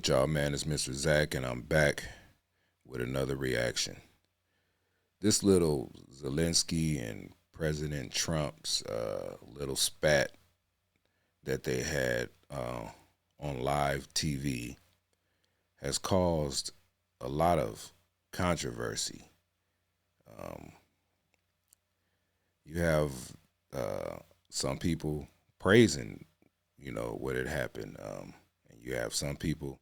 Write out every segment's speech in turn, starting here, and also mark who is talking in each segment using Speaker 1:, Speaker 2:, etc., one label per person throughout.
Speaker 1: with y'all, man? It's Mr. Zach, and I'm back with another reaction. This little Zelensky and President Trump's little spat that they had on live TV has caused a lot of controversy. Um, you have some people praising, what had happened, and you have some people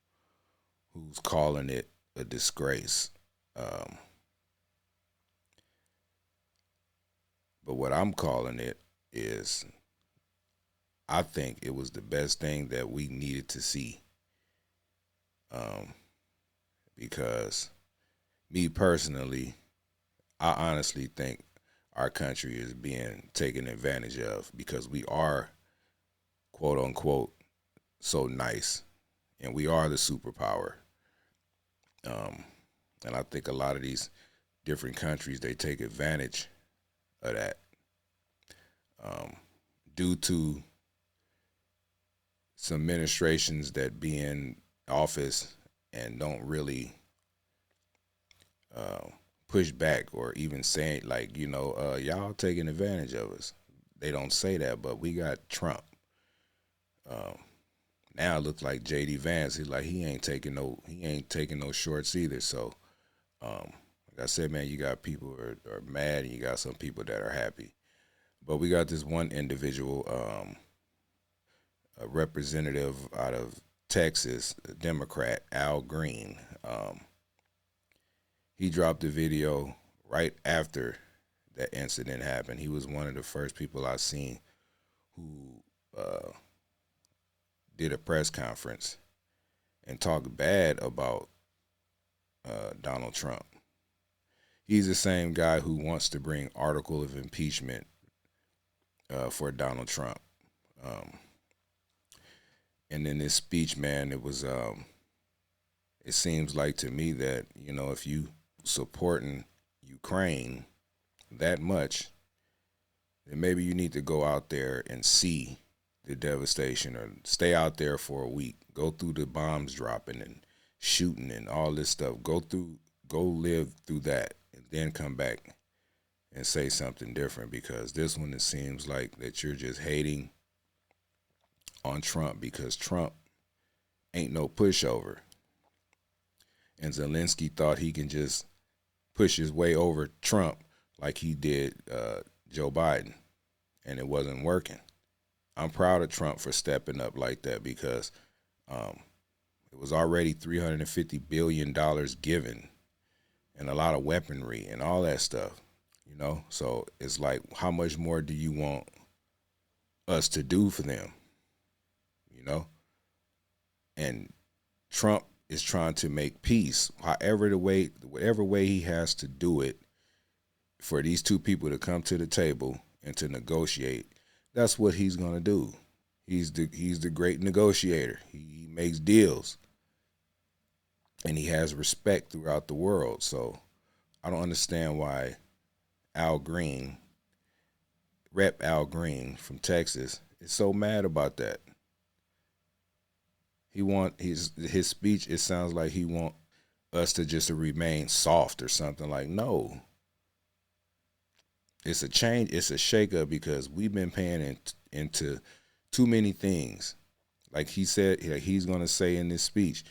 Speaker 1: who's calling it a disgrace. Um, but what I'm calling it is, I think it was the best thing that we needed to see. Um, because me personally, I honestly think our country is being taken advantage of because we are, quote unquote, so nice and we are the superpower. Um, and I think a lot of these different countries, they take advantage of that, um, due to some administrations that be in office and don't really uh, push back or even say like, y'all taking advantage of us. They don't say that, but we got Trump. Um, Now it looks like JD Vance. He ain't taking no shorts either. So, um, like I said, man, you got people who are mad, and you got some people that are happy. But we got this one individual, a representative out of Texas, a Democrat, Al Green. He dropped a video right after that incident happened. He was one of the first people I seen who did a press conference and talked bad about Donald Trump. He's the same guy who wants to bring article of impeachment for Donald Trump. Um, and in this speech, man, it seems like to me that if you supporting Ukraine that much, then maybe you need to go out there and see the devastation, or stay out there for a week, go through the bombs dropping and shooting and all this stuff. Go live through that, and then come back and say something different. Because this one, it seems like that you're just hating on Trump because Trump ain't no pushover, and Zelensky thought he can just push his way over Trump like he did Joe Biden, and it wasn't working. I'm proud of Trump for stepping up like that because um, it was already $350 billion given, and a lot of weaponry and all that stuff. So it's like, how much more do you want us to do for them? You know, and Trump is trying to make peace, whatever way he has to do it, for these two people to come to the table and to negotiate. That's what he's gonna do. He's the great negotiator. He makes deals, and he has respect throughout the world. So I don't understand why Al Green, Rep Al Green from Texas, is so mad about that. His speech. It sounds like he want us to just remain soft or something. Like, no, it's a change. It's a shakeup because we've been paying into too many things. Like he said, like he's gonna say in this speech,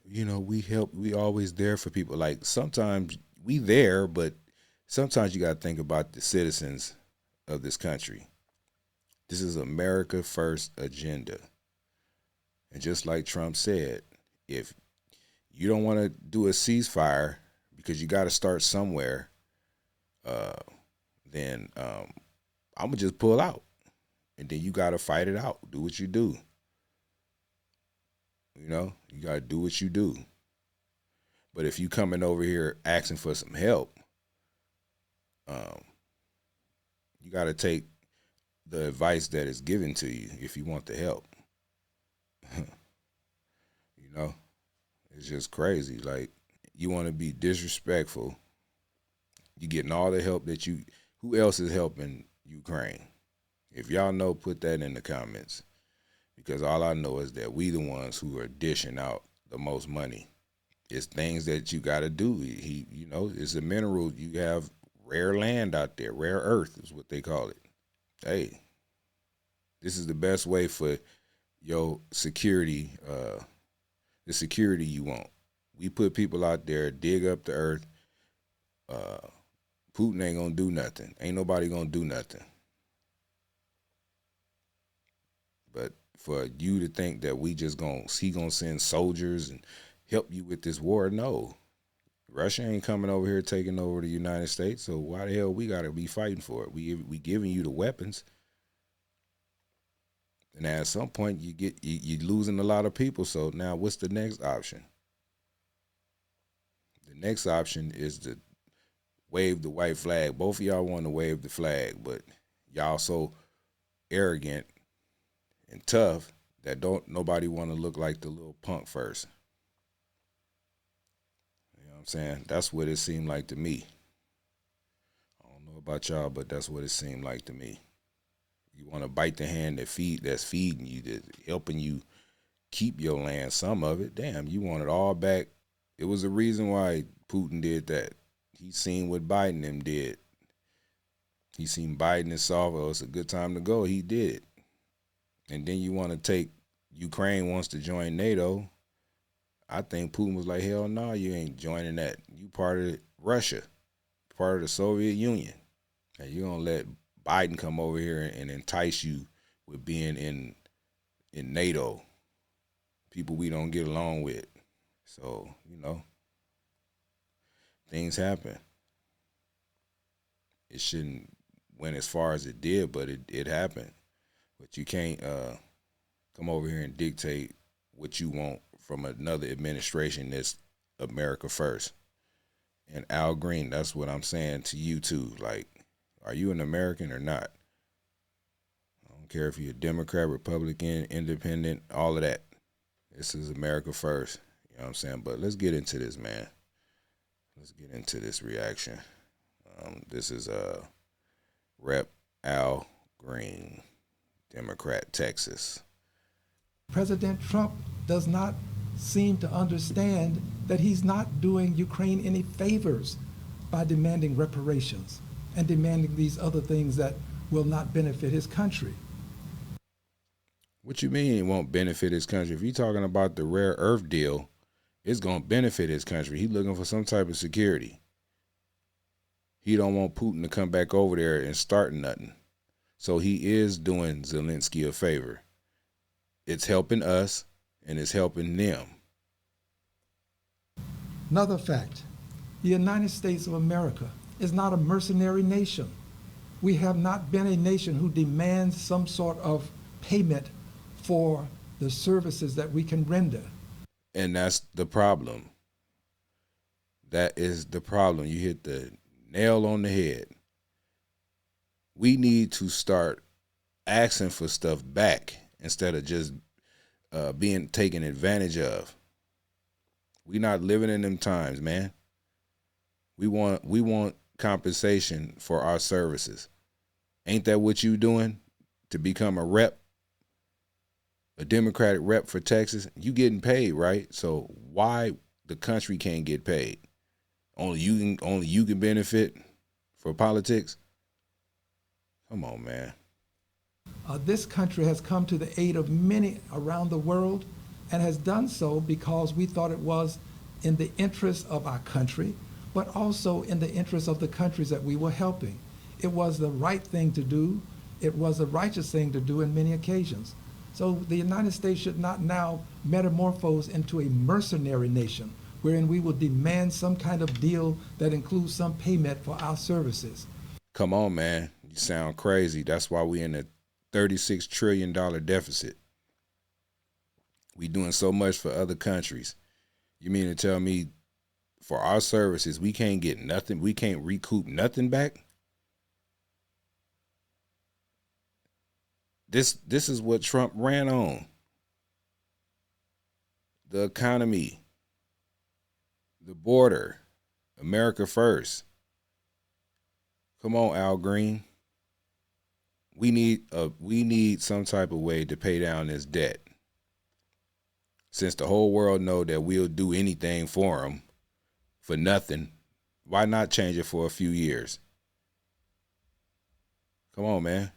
Speaker 1: we help. We always there for people. Like sometimes we there, but sometimes you got to think about the citizens of this country. This is America first agenda. And just like Trump said, if you don't want to do a ceasefire because you got to start somewhere, uh, then I'm gonna just pull out, and then you got to fight it out. Do what you do. You got to do what you do. But if you coming over here asking for some help, um, you got to take the advice that is given to you if you want the help. you know, it's just crazy. Like, you want to be disrespectful. You getting all the help that you. Who else is helping Ukraine? If y'all know, put that in the comments. Because all I know is that we the ones who are dishing out the most money. It's things that you got to do. It's a mineral. You have rare land out there. Rare earth is what they call it. Hey, this is the best way for your security, the security you want. We put people out there, dig up the earth. Putin ain't gonna do nothing. Ain't nobody gonna do nothing. But for you to think that he gonna send soldiers and help you with this war, no. Russia ain't coming over here taking over the United States, so why the hell we gotta be fighting for it? We giving you the weapons, and at some point you losing a lot of people. So now what's the next option? The next option is to wave the white flag. Both of y'all want to wave the flag, but y'all so arrogant and tough that don't nobody want to look like the little punk first. You know what I'm saying? That's what it seemed like to me. I don't know about y'all, but that's what it seemed like to me. You want to bite the hand that's feeding you, that's helping you keep your land, some of it. Damn, you want it all back. It was the reason why Putin did that. He seen what Biden them did. He seen Biden and saw, well, it's a good time to go. He did it. And then you want to take, Ukraine wants to join NATO. I think Putin was like, hell no, you ain't joining that. You part of Russia, part of the Soviet Union. And you're going to let Biden come over here and entice you with being in NATO. People we don't get along with. So, things happen. It shouldn't went as far as it did, but it happened. But you can't come over here and dictate what you want from another administration that's America first. And Al Green, that's what I'm saying to you too. Like, are you an American or not? I don't care if you're a Democrat, Republican, Independent, all of that. This is America first. You know what I'm saying? But let's get into this, man. Let's get into this reaction. This is Rep. Al Green, Democrat, Texas.
Speaker 2: President Trump does not seem to understand that he's not doing Ukraine any favors by demanding reparations and demanding these other things that will not benefit his country.
Speaker 1: What you mean it won't benefit his country? If you're talking about the rare earth deal, it's going to benefit his country. He's looking for some type of security. He don't want Putin to come back over there and start nothing. So he is doing Zelensky a favor. It's helping us, and it's helping them.
Speaker 2: Another fact, the United States of America is not a mercenary nation. We have not been a nation who demands some sort of payment for the services that we can render.
Speaker 1: And that's the problem. That is the problem. You hit the nail on the head. We need to start asking for stuff back instead of just being taken advantage of. We not living in them times, man. We want compensation for our services. Ain't that what you doing to become a rep? A Democratic rep for Texas? You getting paid, right? So why the country can't get paid? Only you can benefit for politics? Come on, man.
Speaker 2: This country has come to the aid of many around the world and has done so because we thought it was in the interest of our country, but also in the interest of the countries that we were helping. It was the right thing to do. It was the righteous thing to do in many occasions. So the United States should not now metamorphose into a mercenary nation wherein we will demand some kind of deal that includes some payment for our services.
Speaker 1: Come on, man. You sound crazy. That's why we in a $36 trillion deficit. We doing so much for other countries. You mean to tell me for our services, we can't get nothing? We can't recoup nothing back? This is what Trump ran on. The economy, the border, America first. Come on, Al Green. We need some type of way to pay down this debt. Since the whole world know that we'll do anything for them for nothing, why not change it for a few years? Come on, man.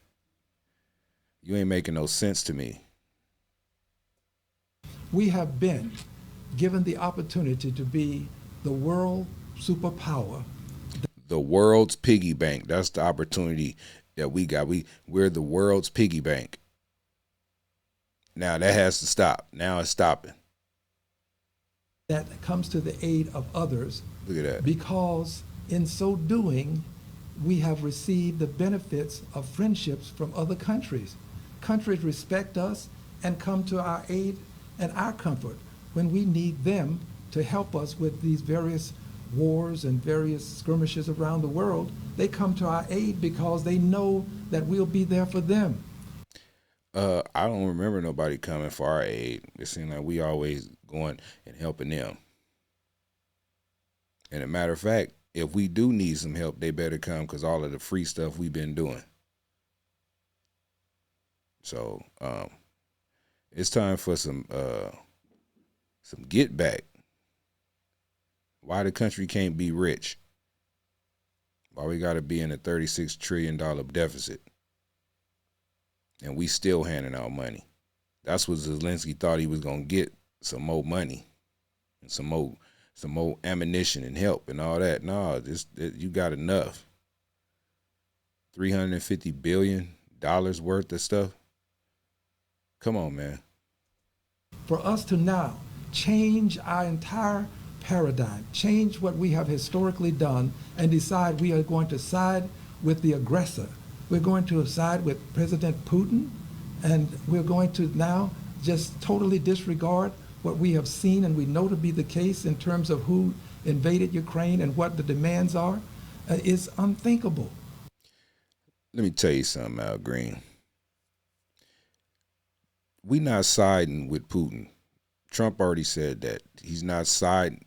Speaker 1: You ain't making no sense to me.
Speaker 2: We have been given the opportunity to be the world superpower.
Speaker 1: The world's piggy bank. That's the opportunity that we got. We're the world's piggy bank. Now that has to stop. Now it's stopping.
Speaker 2: That comes to the aid of others.
Speaker 1: Look at that.
Speaker 2: Because in so doing, we have received the benefits of friendships from other countries. Countries respect us and come to our aid and our comfort when we need them to help us with these various wars and various skirmishes around the world. They come to our aid because they know that we'll be there for them.
Speaker 1: I don't remember nobody coming for our aid. It seems like we always going and helping them. And a matter of fact, if we do need some help, they better come because all of the free stuff we've been doing. So it's time for some get back. Why the country can't be rich? Why we got to be in a $36 trillion deficit? And we still handing out money. That's what Zelensky thought he was going to get, some more money and some more ammunition and help and all that. No, you got enough. $350 billion worth of stuff. Come on, man.
Speaker 2: For us to now change our entire paradigm, change what we have historically done, and decide we are going to side with the aggressor. We're going to side with President Putin, and we're going to now just totally disregard what we have seen and we know to be the case in terms of who invaded Ukraine and what the demands are, is unthinkable.
Speaker 1: Let me tell you something, Al Green. We not siding with Putin. Trump already said that. He's not siding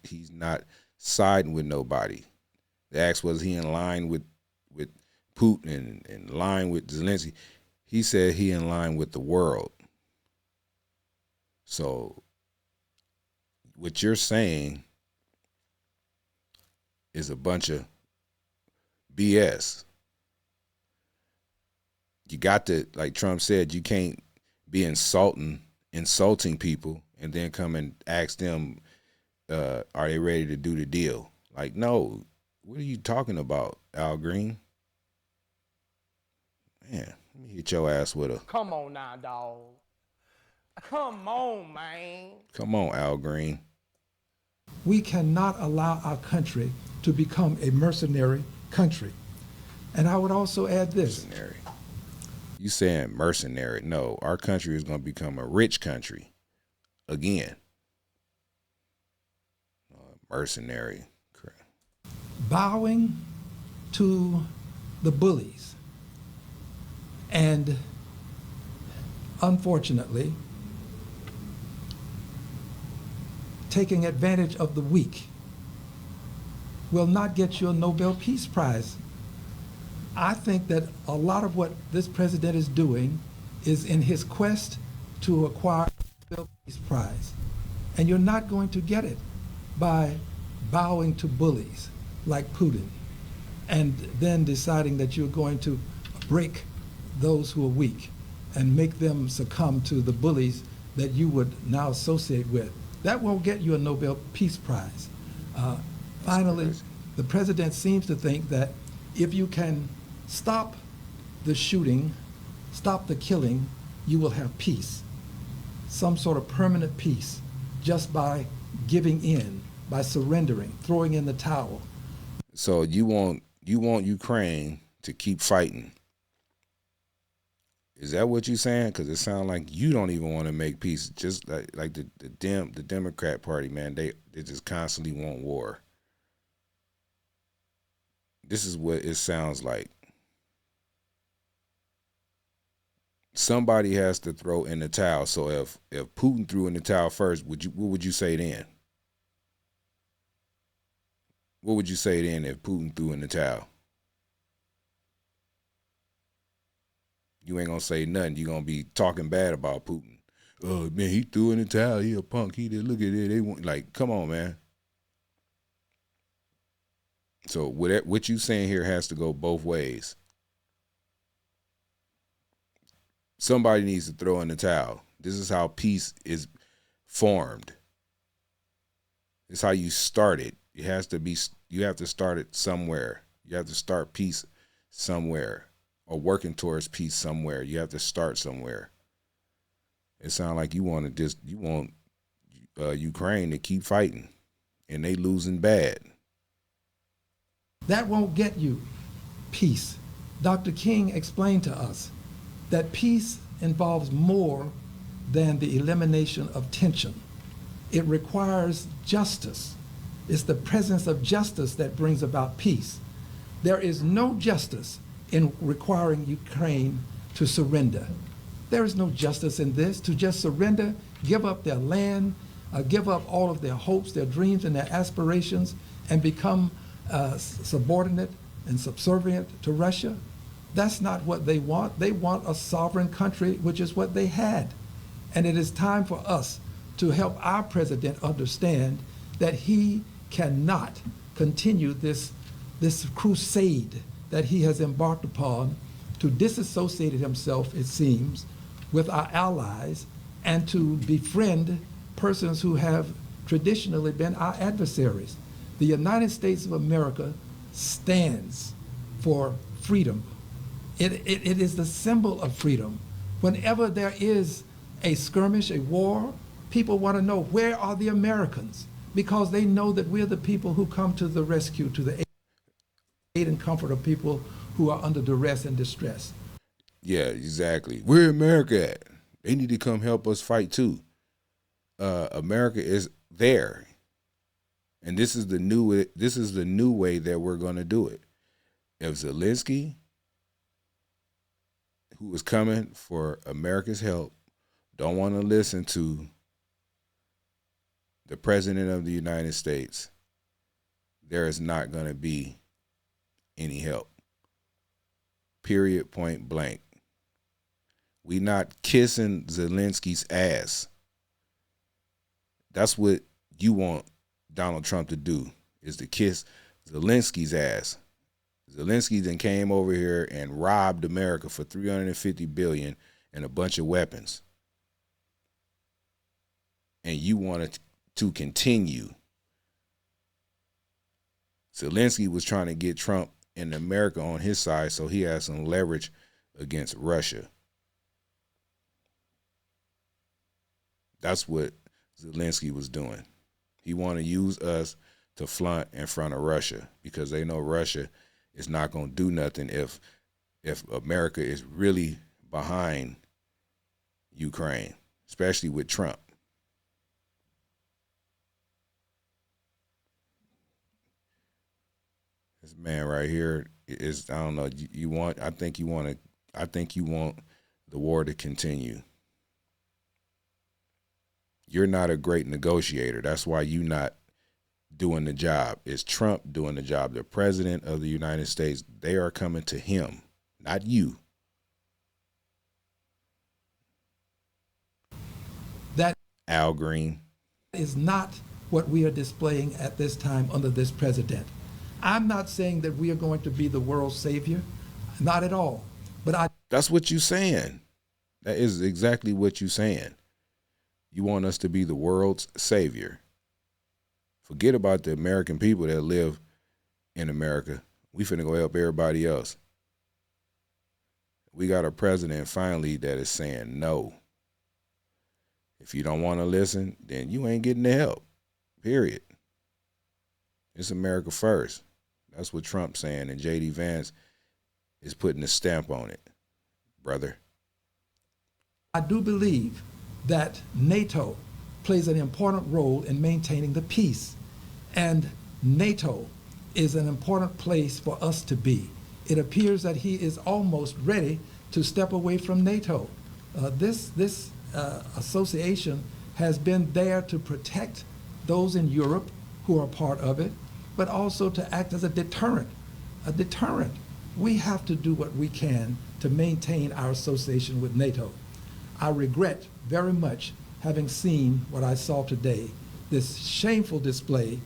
Speaker 1: with nobody. They asked, was he in line with Putin and in line with Zelensky? He said he in line with the world. So what you're saying is a bunch of BS. You got to, like Trump said, you can't be insulting people and then come and ask them, are they ready to do the deal? Like, no, what are you talking about, Al Green? Man, let me hit your ass with a...
Speaker 3: Come on now, dog. Come on, man.
Speaker 1: Come on, Al Green.
Speaker 2: We cannot allow our country to become a mercenary country. And I would also add this.
Speaker 1: Mercenary. You saying mercenary. No, our country is going to become a rich country again. Mercenary.
Speaker 2: Bowing to the bullies. And unfortunately, taking advantage of the weak will not get you a Nobel Peace Prize. I think that a lot of what this president is doing is in his quest to acquire a Nobel Peace Prize. And you're not going to get it by bowing to bullies like Putin and then deciding that you're going to break those who are weak and make them succumb to the bullies that you would now associate with. That won't get you a Nobel Peace Prize. Finally, the president seems to think that if you can stop the shooting, stop the killing, you will have peace, some sort of permanent peace, just by giving in, by surrendering, throwing in the towel.
Speaker 1: So you want Ukraine to keep fighting. Is that what you're saying? Because it sounds like you don't even want to make peace. Just like the Democrat Party, man, they just constantly want war. This is what it sounds like. Somebody has to throw in the towel. So if Putin threw in the towel first, what would you say then? What would you say then if Putin threw in the towel? You ain't gonna say nothing. You're gonna be talking bad about Putin. oh man, he threw in the towel. He a punk. He did. Look at it. They want like, come on, man. So what you saying here has to go both ways. Somebody needs to throw in the towel. This is how peace is formed. It's how you start it. It has to be. You have to start it somewhere. You have to start peace somewhere, or working towards peace somewhere. You have to start somewhere. It sounds like you want Ukraine to keep fighting, and they losing bad.
Speaker 2: That won't get you peace. Dr. King explained to us that peace involves more than the elimination of tension. It requires justice. It's the presence of justice that brings about peace. There is no justice in requiring Ukraine to surrender. There is no justice in this, to just surrender, give up their land, give up all of their hopes, their dreams, and their aspirations, and become subordinate and subservient to Russia. That's not what they want. They want a sovereign country, which is what they had. And it is time for us to help our president understand that he cannot continue this crusade that he has embarked upon to disassociate himself, it seems, with our allies and to befriend persons who have traditionally been our adversaries. The United States of America stands for freedom. It is the symbol of freedom. Whenever there is a skirmish, a war, people want to know, where are the Americans? Because they know that we're the people who come to the rescue, to the aid and comfort of people who are under duress and distress.
Speaker 1: Yeah, exactly. Where America at? They need to come help us fight too. America is there. And this is the new way that we're going to do it. If Zelensky, who is coming for America's help, don't want to listen to the President of the United States, there is not going to be any help. Period, point blank. We not kissing Zelensky's ass. That's what you want Donald Trump to do, is to kiss Zelensky's ass. Zelensky then came over here and robbed America for $350 billion and a bunch of weapons. And you wanted to continue. Zelensky was trying to get Trump and America on his side so he has some leverage against Russia. That's what Zelensky was doing. He wanted to use us to flaunt in front of Russia because they know Russia is not going to do nothing if America is really behind Ukraine, especially with Trump. This man right here is, I don't know, I think you want the war to continue. You're not a great negotiator. That's why you're not doing the job. It's Trump doing the job. The President of the United States, they are coming to him, not you.
Speaker 2: That
Speaker 1: Al Green
Speaker 2: is not what we are displaying at this time under this president. I'm not saying that we are going to be the world's savior, not at all. But
Speaker 1: that's what you're saying. That is exactly what you're saying. You want us to be the world's savior. Forget about the American people that live in America. We finna go help everybody else. We got a president finally that is saying no. If you don't want to listen, then you ain't getting the help. Period. It's America first. That's what Trump's saying, and J.D. Vance is putting a stamp on it, brother.
Speaker 2: I do believe that NATO plays an important role in maintaining the peace, and NATO is an important place for us to be. It appears that he is almost ready to step away from NATO. This association has been there to protect those in Europe who are part of it, but also to act as a deterrent. A deterrent. We have to do what we can to maintain our association with NATO. I regret very much having seen what I saw today, this shameful display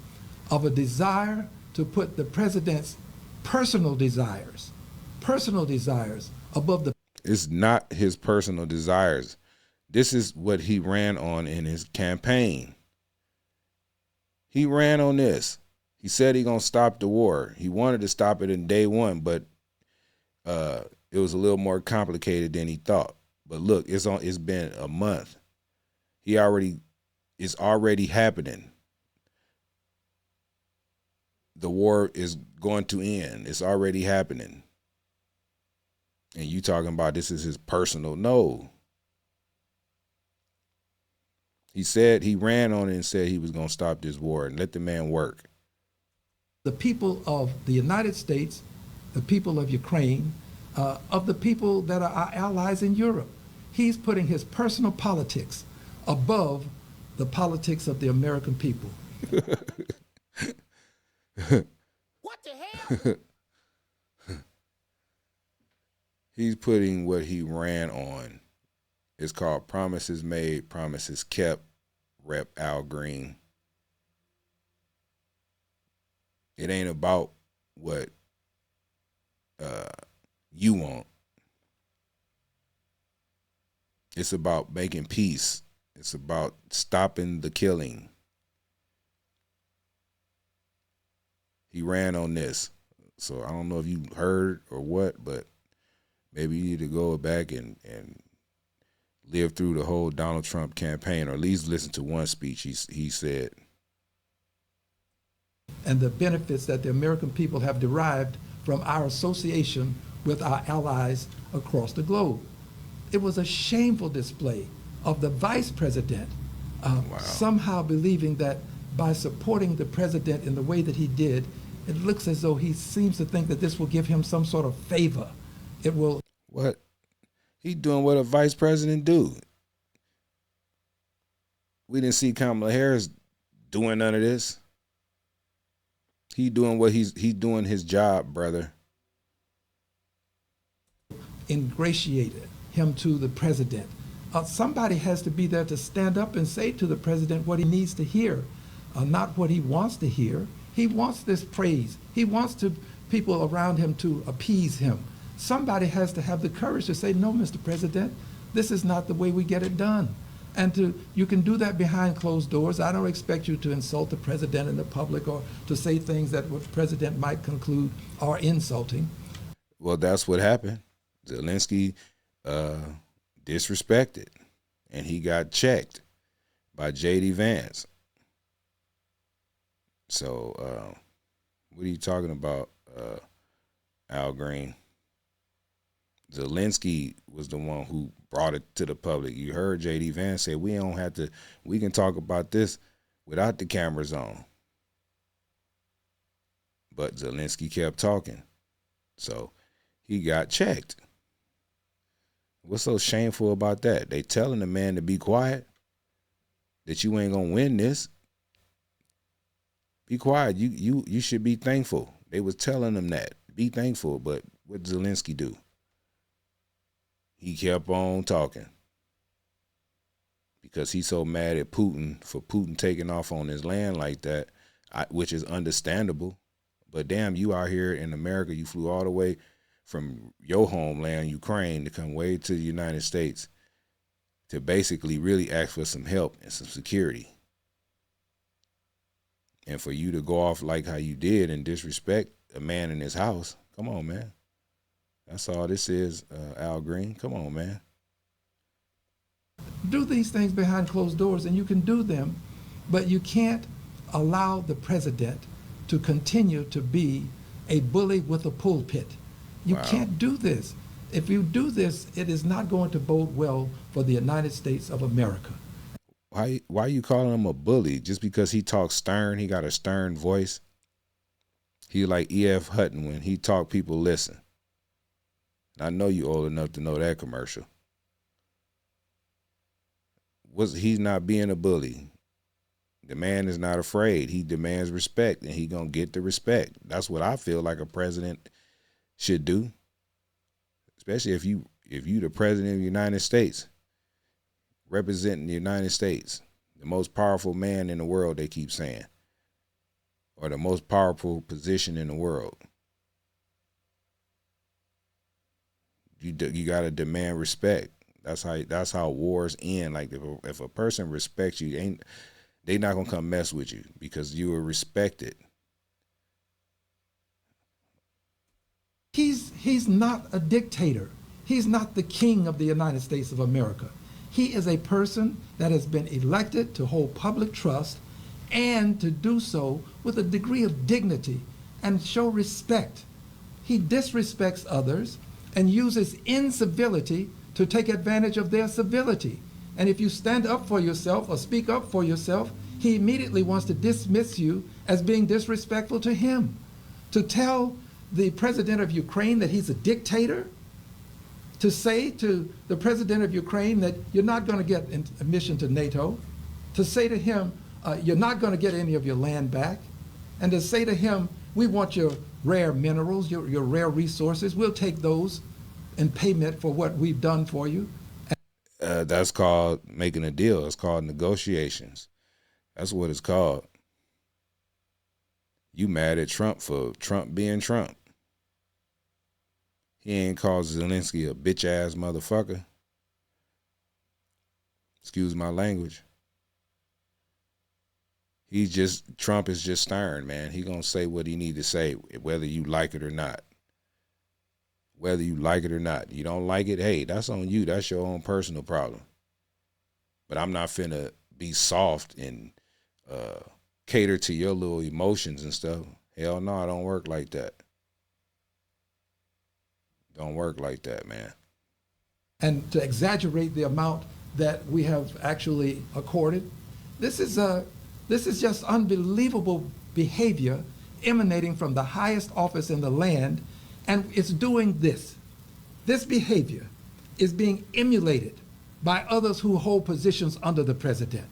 Speaker 2: of a desire to put the president's personal desires above the.
Speaker 1: It's not his personal desires. This is what he ran on in his campaign. He ran on this. He said he gonna stop the war. He wanted to stop it in day one, but it was a little more complicated than he thought. But look, it's been a month. It's already happening. The war is going to end. It's already happening. And you talking about this is his personal? No. He said he ran on it and said he was going to stop this war and let the man work.
Speaker 2: The people of the United States, the people of Ukraine, of the people that are our allies in Europe. He's putting his personal politics above the politics of the American people.
Speaker 3: What the hell?
Speaker 1: He's putting what he ran on. It's called Promises Made, Promises Kept, Rep. Al Green. It ain't about what you want. It's about making peace. It's about stopping the killing. He ran on this. So I don't know if you heard or what, but maybe you need to go back and live through the whole Donald Trump campaign, or at least listen to one speech he said.
Speaker 2: And the benefits that the American people have derived from our association with our allies across the globe. It was a shameful display of the vice president somehow believing that by supporting the president in the way that he did, it looks as though he seems to think that this will give him some sort of favor. It will.
Speaker 1: What? He doing what a vice president do. We didn't see Kamala Harris doing none of this. He doing what he doing his job, brother.
Speaker 2: Ingratiated him to the president. Somebody has to be there to stand up and say to the president what he needs to hear, not what he wants to hear. He wants this praise. He wants people around him to appease him. Somebody has to have the courage to say, no, Mr. President, this is not the way we get it done. And you can do that behind closed doors. I don't expect you to insult the president in the public or to say things that what the president might conclude are insulting.
Speaker 1: Well, that's what happened. Zelensky disrespected, and he got checked by J.D. Vance. So what are you talking about, Al Green? Zelensky was the one who brought it to the public. You heard J.D. Vance say, we can talk about this without the cameras on. But Zelensky kept talking. So he got checked. What's so shameful about that? They telling the man to be quiet, that you ain't gonna win this. Be quiet. You should be thankful. They was telling him that. Be thankful. But what did Zelensky do? He kept on talking because he's so mad at Putin for Putin taking off on his land like that, which is understandable. But damn, you out here in America, you flew all the way from your homeland, Ukraine, to come way to the United States to basically really ask for some help and some security. And for you to go off like how you did and disrespect a man in his house, come on, man. That's all this is, Al Green. Come on, man.
Speaker 2: Do these things behind closed doors, and you can do them, but you can't allow the president to continue to be a bully with a pulpit. You can't do this. If you do this, it is not going to bode well for the United States of America.
Speaker 1: Why you calling him a bully? Just because he talks stern, he got a stern voice? He like E.F. Hutton, when he talk, people listen. I know you old enough to know that commercial. He's not being a bully. The man is not afraid. He demands respect, and he gonna get the respect. That's what I feel like a president should do. Especially if you the president of the United States. representing the United States, the most powerful man in the world, they keep saying, or the most powerful position in the world. You got to demand respect. That's how wars end. Like if a person respects you, they not gonna come mess with you because you are respected.
Speaker 2: He's not a dictator. He's not the king of the United States of America. He is a person that has been elected to hold public trust and to do so with a degree of dignity and show respect. He disrespects others and uses incivility to take advantage of their civility. And if you stand up for yourself or speak up for yourself, he immediately wants to dismiss you as being disrespectful to him. To tell the president of Ukraine that he's a dictator, to say to the president of Ukraine that you're not going to get admission to NATO, to say to him, you're not going to get any of your land back, and to say to him, we want your rare minerals, your rare resources, we'll take those in payment for what we've done for you.
Speaker 1: That's called making a deal. It's called negotiations. That's what it's called. You mad at Trump for Trump being Trump. He ain't called Zelensky a bitch ass motherfucker. Excuse my language. Trump is just stern, man. He gonna say what he need to say, whether you like it or not. Whether you like it or not. You don't like it, hey, that's on you. That's your own personal problem. But I'm not finna be soft and cater to your little emotions and stuff. Hell no, I don't work like that. Don't work like that, man.
Speaker 2: And to exaggerate the amount that we have actually accorded, this is just unbelievable behavior emanating from the highest office in the land, and it's doing this. This behavior is being emulated by others who hold positions under the president.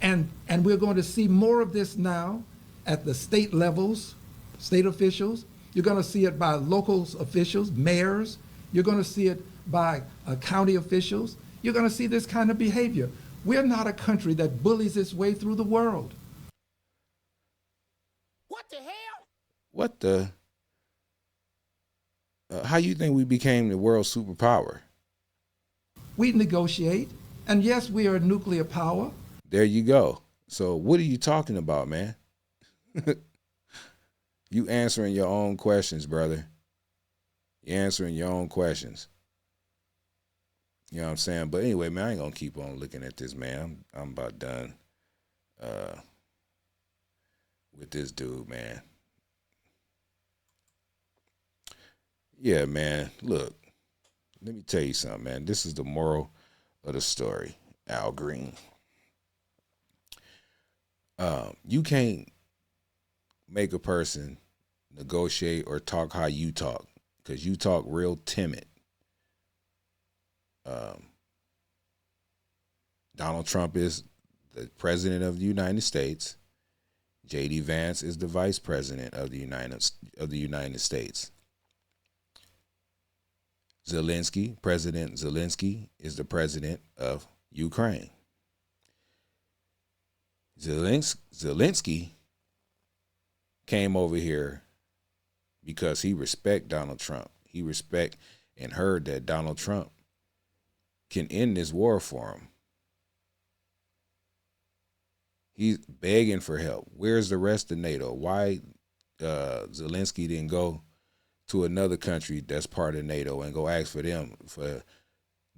Speaker 2: And we're going to see more of this now at the state levels, state officials. You're going to see it by local officials, mayors. You're going to see it by county officials. You're going to see this kind of behavior. We're not a country that bullies its way through the world.
Speaker 3: What the hell?
Speaker 1: What the? How you think we became the world superpower?
Speaker 2: We negotiate, and yes, we are a nuclear power.
Speaker 1: There you go. So what are you talking about, man? You answering your own questions, brother. You're answering your own questions. You know what I'm saying? But anyway, man, I ain't gonna keep on looking at this, man. I'm about done with this dude, man. Yeah, man. Look, let me tell you something, man. This is the moral of the story, Al Green. You can't make a person negotiate or talk how you talk, because you talk real timid. Donald Trump is the president of the United States. J.D. Vance is the vice president of the United States. President Zelensky is the president of Ukraine. Zelensky came over here because he respect Donald Trump. He respect and heard that Donald Trump can end this war for him. He's begging for help. Where's the rest of NATO? Why Zelensky didn't go to another country that's part of NATO and go ask for them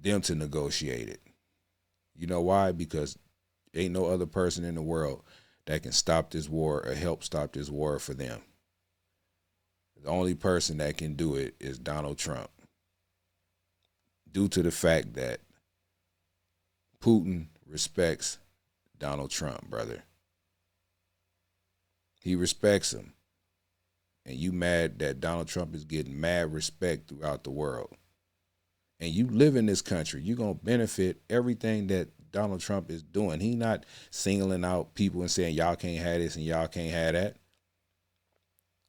Speaker 1: to negotiate it? You know why? Because ain't no other person in the world that can stop this war or help stop this war for them. The only person that can do it is Donald Trump, due to the fact that Putin respects Donald Trump, brother. He respects him. And you mad that Donald Trump is getting mad respect throughout the world. And you live in this country, you're going to benefit everything that Donald Trump is doing. He not singling out people and saying y'all can't have this and y'all can't have that.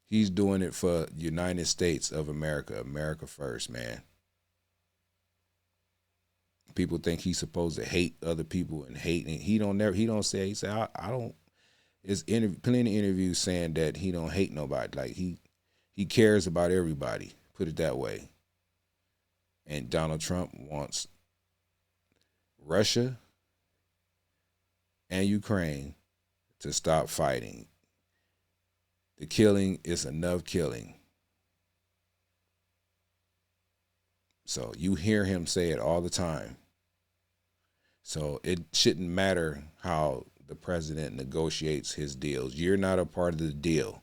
Speaker 1: He's doing it for the United States of America. America first, man. People think he's supposed to hate other people and hate, and he don't say. He said, I don't. There's plenty of interviews saying that he don't hate nobody. Like he cares about everybody. Put it that way. And Donald Trump wants Russia and Ukraine to stop fighting. The killing is enough killing. So you hear him say it all the time. So it shouldn't matter how the president negotiates his deals. You're not a part of the deal.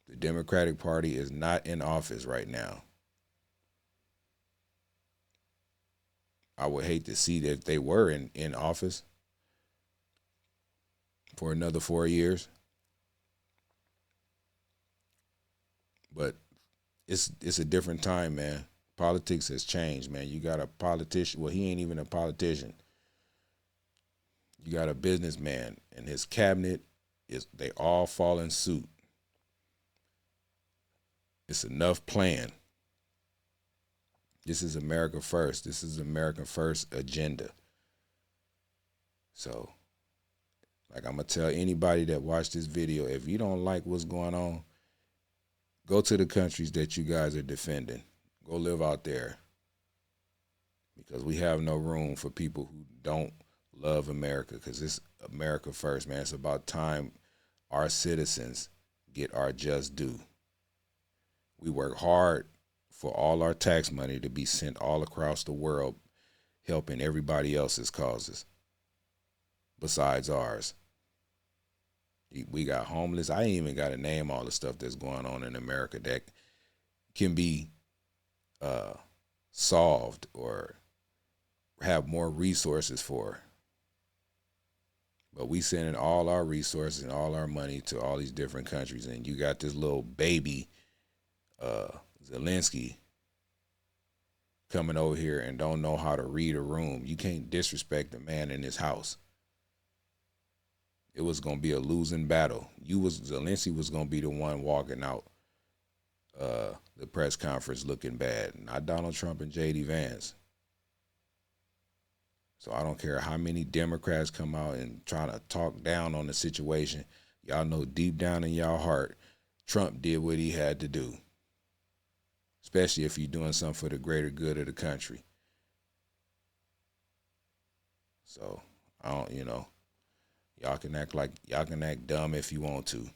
Speaker 1: The Democratic Party is not in office right now. I would hate to see that they were in office for another 4 years. But it's a different time, man. Politics has changed, man. You got a politician. Well, he ain't even a politician. You got a businessman, and his cabinet they all fall in suit. It's enough plan. This is America first. This is American first agenda. So, like I'm going to tell anybody that watched this video, if you don't like what's going on, go to the countries that you guys are defending. Go live out there. Because we have no room for people who don't love America, because it's America first, man. It's about time our citizens get our just due. We work hard for all our tax money to be sent all across the world, helping everybody else's causes besides ours. We got homeless. I ain't even got to name all the stuff that's going on in America that can be solved or have more resources for. But we sending all our resources and all our money to all these different countries, and you got this little baby Zelensky coming over here and don't know how to read a room. You can't disrespect the man in his house. It was going to be a losing battle. Zelensky was going to be the one walking out the press conference looking bad, not Donald Trump and J.D. Vance. So I don't care how many Democrats come out and try to talk down on the situation. Y'all know deep down in y'all heart, Trump did what he had to do. Especially if you're doing something for the greater good of the country. So, I don't, y'all can act dumb if you want to.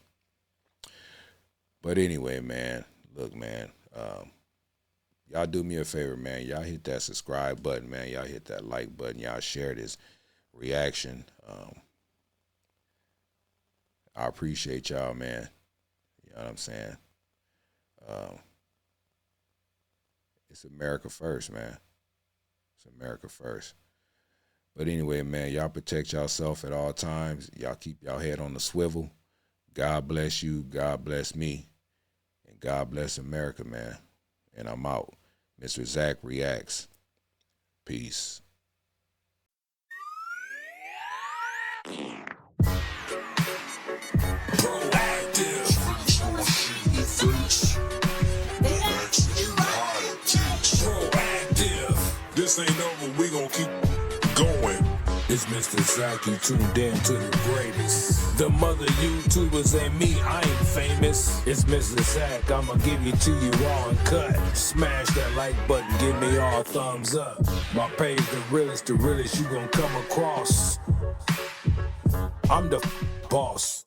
Speaker 1: But anyway, man, look, man, y'all do me a favor, man. Y'all hit that subscribe button, man. Y'all hit that like button. Y'all share this reaction. I appreciate y'all, man. You know what I'm saying? It's America first, man. It's America first. But anyway, man, y'all protect yourself at all times. Y'all keep y'all head on the swivel. God bless you. God bless me. And God bless America, man. And I'm out. Mr. Zach Reacts. Peace.
Speaker 4: This ain't over, we gon' keep going. It's Mr. Zach, you tuned in to the greatest. The mother YouTubers and me, I ain't famous. It's Mr. Zach, I'ma give it to you raw and cut. Smash that like button, give me all thumbs up. My page the realest you gon' come across. I'm the boss.